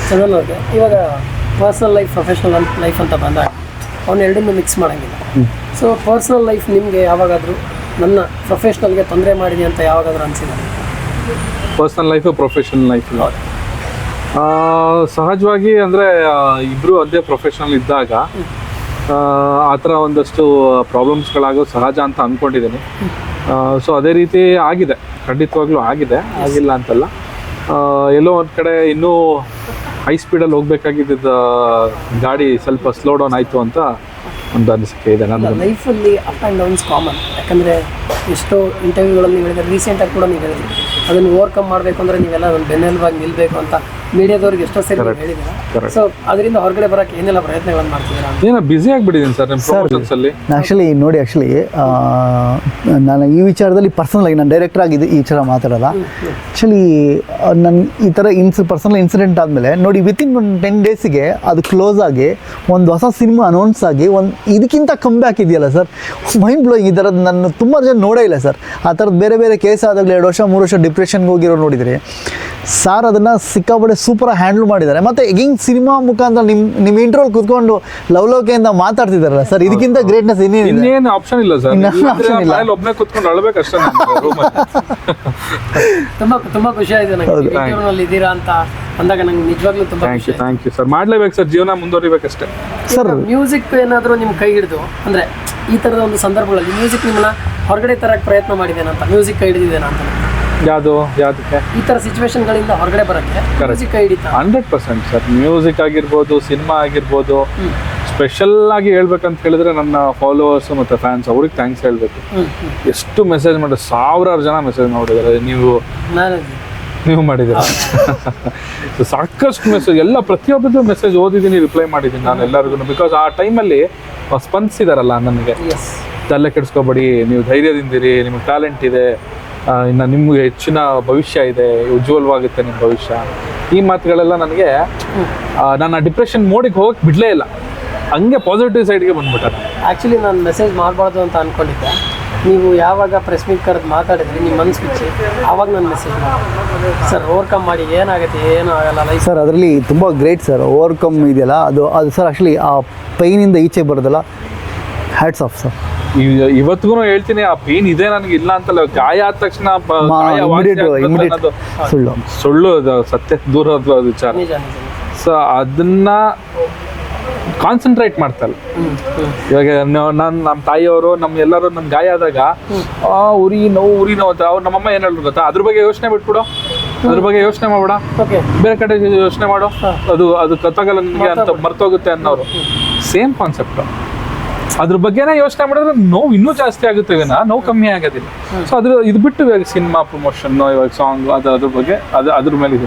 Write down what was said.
ಚಂದನ್ ಅವ್ರಿಗೆ ಇವಾಗ personal life professional life ಅಂತ ಬಂದಾಗ ಅವ್ನು ಎರಡನ್ನೂ ಮಿಕ್ಸ್ ಮಾಡೋಂಗಿಲ್ಲ. ಸೊ ಪರ್ಸನಲ್ ಲೈಫ್ ನಿಮಗೆ ಯಾವಾಗಾದರೂ ನನ್ನ ಪ್ರೊಫೆಷ್ನಲ್ಗೆ ತೊಂದರೆ ಮಾಡಿದೆ ಅಂತ ಯಾವಾಗಾದರೂ ಅನಿಸಿದೆ? ಪರ್ಸನಲ್ ಲೈಫು ಪ್ರೊಫೆಷನಲ್ ಲೈಫ್ ಸಹಜವಾಗಿ ಅಂದರೆ ಇಬ್ಬರು ಅದೇ ಪ್ರೊಫೆಷನಲ್ ಇದ್ದಾಗ ಆ ಥರ ಒಂದಷ್ಟು ಪ್ರಾಬ್ಲಮ್ಸ್ಗಳಾಗೋದು ಸಹಜ ಅಂತ ಅಂದ್ಕೊಂಡಿದ್ದೀನಿ. ಸೊ ಅದೇ ರೀತಿ ಆಗಿದೆ, ಖಂಡಿತವಾಗ್ಲೂ ಆಗಿದೆ, ಆಗಿಲ್ಲ ಅಂತಲ್ಲ. ಎಲ್ಲೋ ಒಂದು ಕಡೆ ಇನ್ನೂ ಹೈ ಸ್ಪೀಡಲ್ಲಿ ಹೋಗ್ಬೇಕಾಗಿದ್ದ ಗಾಡಿ ಸ್ವಲ್ಪ ಸ್ಲೋ ಡೌನ್ ಆಯಿತು ಅಂತ ಒಂದು ಅನಿಸಿಕೆ ಇದೆ ನನ್ನ ಲೈಫಲ್ಲಿ. ಅಪ್ ಆ್ಯಂಡ್ ಡೌನ್ಸ್ ಕಾಮನ್, ಯಾಕಂದರೆ ಎಷ್ಟೋ ಇಂಟರ್ವ್ಯೂಗಳಲ್ಲಿ ನೀವು ಹೇಳಿದ್ರೆ, ರೀಸೆಂಟಾಗಿ ಕೂಡ ನೀವು ಹೇಳಿದ್ರಿ ಅದನ್ನು ಓವರ್ಕಮ್ ಮಾಡಬೇಕು ಅಂದರೆ ನೀವೆಲ್ಲ ಒಂದು ಬೆನ್ನೆಲುಬಾಗಿ ನಿಲ್ಲಬೇಕು ಅಂತ ಮೀಡಿಯಾದವ್ರಿಗೆ ಎಷ್ಟೋ ಸರಿ ಹೇಳಿದ್ದೀರಾ. ಸೊ ಅದರಿಂದ ಹೊರಗಡೆ ಬರೋಕ್ಕೆ ಏನೆಲ್ಲ ಪ್ರಯತ್ನಗಳನ್ನು ಮಾಡ್ತಿದ್ದೀರಾ? ಏನೋ ಬ್ಯುಸಿ ಆಗಿಬಿಟ್ಟಿದ್ದೀನಿ ಸರ್ ನಿಮ್ಮ ಪ್ರಮೋಷನ್ಸಲ್ಲಿ. ಆ್ಯಕ್ಚುಲಿ ನೋಡಿ, ನಾನು ಈ ವಿಚಾರದಲ್ಲಿ ಪರ್ಸನಲಾಗಿ ನಾನು ಡೈರೆಕ್ಟರ್ ಆಗಿದ್ದು ಈ ವಿಚಾರ ಮಾತಾಡೋಲ್ಲ. ಆ್ಯಕ್ಚುಲಿ ನನ್ನ ಈ ಥರ ಪರ್ಸನಲ್ ಇನ್ಸಿಡೆಂಟ್ ಆದಮೇಲೆ ನೋಡಿ, ವಿತಿನ್ ಒಂದು 10 ಡೇಸಿಗೆ ಅದು ಕ್ಲೋಸ್ ಆಗಿ ಒಂದು ಹೊಸ ಸಿನಿಮಾ ಅನೌನ್ಸ್ ಆಗಿ ಒಂದು ಇದಕ್ಕಿಂತ ಕಮ್ ಬ್ಯಾಕ್ ಇದೆಯಲ್ಲ ಸರ್, ಮೈಂಡ್ ಬ್ಲೋಯಿಂಗ್. ಈ ಥರದ್ದು ನಾನು ತುಂಬ ಜನ ನೋಡೇ ಇಲ್ಲ ಸರ್. ಆ ಥರದ್ದು ಬೇರೆ ಬೇರೆ ಕೇಸ್ ಆದಾಗಲೇ 2 ವರ್ಷ 3 ವರ್ಷ ಡಿಪ್ರೆಷನ್ಗೆ ಹೋಗಿರೋ ನೋಡಿದರೆ ಸಾರ್ ಅದನ್ನು ಸಿಕ್ಕಾಪಟ್ಟೆ ಸೂಪರಾಗಿ ಹ್ಯಾಂಡಲ್ ಮಾಡಿದ್ದಾರೆ. ಮತ್ತು ಹಿಂಗೆ ಸಿನಿಮಾ ಮುಖಾಂತರ ನಿಮ್ಮ ಇಂಟ್ರೋಲ್ ಕೂತ್ಕೊಂಡು ಲವಲೋಕೆಯಿಂದ ಮಾತಾಡ್ತಿದ್ದಾರಲ್ಲ ಸರ್, ಇದಕ್ಕಿಂತ ಗ್ರೇಟ್ನೆಸ್ ಇನ್ನೇನು ಆಪ್ಷನ್ ಇಲ್ಲ ಸರ್. ಒಬ್ಬನೇ ಕೂತ್ಕೊಂಡು ಅಳಬೇಕು ಅಷ್ಟೇ. ತುಂಬ ಖುಷಿ ಆಗಿದೆ ನನಗೆ ಇದ್ದೀರಾ ಅಂತ ಅಂದಾಗ. ನಂಗೆ ನಿಜವಾಗ್ಲೂ ತುಂಬ ಥ್ಯಾಂಕ್ ಯು ಸರ್. ಮಾಡಲೇಬೇಕು ಸರ್, ಜೀವನ ಮುಂದುವರಿಬೇಕಷ್ಟೇ ಸರ್. ಮ್ಯೂಸಿಕ್ ಏನಾದರೂ ನಿಮ್ಮ ಕೈ ಹಿಡಿದು ಅಂದರೆ ಈ ಥರದ ಒಂದು ಸಂದರ್ಭಗಳಲ್ಲಿ ಮ್ಯೂಸಿಕ್ ನಿಮ್ಮನ್ನ ಹೊರಗಡೆ ತರಕ್ಕೆ ಪ್ರಯತ್ನ ಮಾಡಿದ್ದೇನೆ ಅಂತ, ಮ್ಯೂಸಿಕ್ ಕೈ ಹಿಡಿದಿದ್ದೇನೆ ಅಂತ? ಯಾವುದಕ್ಕೆ ಈ ಥರ ಸಿಚುವೇಶನ್ಗಳಿಂದ ಹೊರಗಡೆ ಬರೋಕ್ಕೆ ಮ್ಯೂಸಿಕ್ ಕೈ ಹಿಡಿತಾ? 100% ಸರ್. ಮ್ಯೂಸಿಕ್ ಆಗಿರ್ಬೋದು, ಸಿನಿಮಾ ಆಗಿರ್ಬೋದು, ಸ್ಪೆಷಲ್ ಆಗಿ ಹೇಳ್ಬೇಕಂತ ಹೇಳಿದ್ರೆ ನನ್ನ ಫಾಲೋವರ್ಸ್ ಮತ್ತು ಫ್ಯಾನ್ಸ್, ಅವ್ರಿಗೆ ಥ್ಯಾಂಕ್ಸ್ ಹೇಳಬೇಕು. ಎಷ್ಟು ಮೆಸೇಜ್ ಮಾಡಿದ್ರೆ, 1000 ಜನ ಮೆಸೇಜ್ ಮಾಡಿದ್ದಾರೆ. ನೀವು ಮಾಡಿದ್ದೀರಾ ಸಾಕಷ್ಟು ಮೆಸೇಜ್, ಎಲ್ಲ ಪ್ರತಿಯೊಬ್ಬರದ್ದು ಮೆಸೇಜ್ ಓದಿದ್ದೀನಿ, ರಿಪ್ಲೈ ಮಾಡಿದ್ದೀನಿ ನಾನು ಎಲ್ಲರಿಗೂ. ಬಿಕಾಸ್ ಆ ಟೈಮಲ್ಲಿ ಸ್ಪಂದಿಸಿದಾರಲ್ಲ ನನಗೆ, ತಲೆ ಕೆಡಿಸ್ಕೊಬೇಡಿ, ನೀವು ಧೈರ್ಯದಿಂದಿರಿ, ನಿಮಗೆ ಟ್ಯಾಲೆಂಟ್ ಇದೆ, ಇನ್ನು ನಿಮಗೆ ಹೆಚ್ಚಿನ ಭವಿಷ್ಯ ಇದೆ, ಉಜ್ವಲವಾಗುತ್ತೆ ನಿಮ್ಮ ಭವಿಷ್ಯ. ಈ ಮಾತುಗಳೆಲ್ಲ ನನಗೆ ನನ್ನ ಡಿಪ್ರೆಷನ್ ಮೋಡಿಗೆ ಹೋಗಕ್ಕೆ ಬಿಡಲೇ ಇಲ್ಲ, ಹಂಗೆ ಪಾಸಿಟಿವ್ ಸೈಡ್ಗೆ ಬಂದ್ಬಿಟ್ಟಾರೆ. ಆ್ಯಕ್ಚುಲಿ ನಾನು ಮೆಸೇಜ್ ಮಾಡಬಾರ್ದು ಅಂತ ಅಂದ್ಕೊಂಡಿದ್ದೆ. ನೀವು ಯಾವಾಗ ಪ್ರೆಸ್ ಮೀಟ್ ಕರೆದು ಮಾತಾಡಿದ್ರಿ, ನಿಮ್ಮ ಮನಸ್ಸು ಬಿಚ್ಚಿ, ಆವಾಗ ನಾನು ಮೆಸೇಜ್ ಮಾಡಿ ಸರ್ ಓವರ್ಕಮ್ ಮಾಡಿ, ಏನಾಗುತ್ತೆ ಏನೂ ಆಗಲ್ಲ ಲೈಫ್ ಸರ್. ಅದರಲ್ಲಿ ತುಂಬ ಗ್ರೇಟ್ ಸರ್, ಓವರ್ಕಮ್ ಇದೆಯಲ್ಲ ಅದು ಸರ್. ಆ್ಯಕ್ಚುಲಿ ಆ ಪೈನಿಂದ ಈಚೆ ಬರೋದಲ್ಲ, ಹ್ಯಾಟ್ಸ್ ಆಫ್ ಸರ್. ಇವತ್ತಿಗೂ ಹೇಳ್ತೀನಿ, ಆ ಪೇನ್ ಇದೆ ನನಗೆ, ಇಲ್ಲ ಅಂತಲ್ಲ. ಗಾಯ ಆದ ತಕ್ಷಣ ಸುಳ್ಳು, ಸತ್ಯ ದೂರದ ವಿಚಾರ. ಸೊ ಅದನ್ನ ಕಾನ್ಸಂಟ್ರೇಟ್ ಮಾಡ್ತಾರೆ. ಇವಾಗ ನಮ್ಮ ತಾಯಿಯವರು, ಎಲ್ಲರೂ ನನ್ನ ಗಾಯ ಆದಾಗ ಉರಿ ನೋವು ಅಂತ ಅವ್ರು ನಮ್ಮಮ್ಮ ಏನು ಹೇಳಿದ್ರು ಗೊತ್ತಾ, ಅದ್ರ ಬಗ್ಗೆ ಯೋಚನೆ ಬಿಟ್ಬಿಡು, ಅದ್ರ ಬಗ್ಗೆ ಯೋಚನೆ ಮಾಡಬೇಡ, ಬೇರೆ ಕಡೆ ಯೋಚನೆ ಮಾಡೋ, ಅದು ಕತ್ತಾಗಲ್ಲ ನಿಮಗೆ ಅಂತ ಮರ್ತೋಗುತ್ತೆ ಅನ್ನೋರು. Same concept. ಅದ್ರ ಬಗ್ಗೆನೇ ಯೋಚನೆ ಮಾಡಿದ್ರೆ ನೋವು ಇನ್ನೂ ಜಾಸ್ತಿ ಆಗುತ್ತೆ, ನೋವು ಕಮ್ಮಿ ಆಗೋದಿಲ್ಲ. ಸೊ ಇದು ಬಿಟ್ಟು ಇವಾಗ ಸಿನಿಮಾ ಪ್ರಮೋಷನ್, ಇವಾಗ ಸಾಂಗ್, ಅದ್ರ ಬಗ್ಗೆ ಅದ್ರ ಮೇಲೆ ಇದೆ.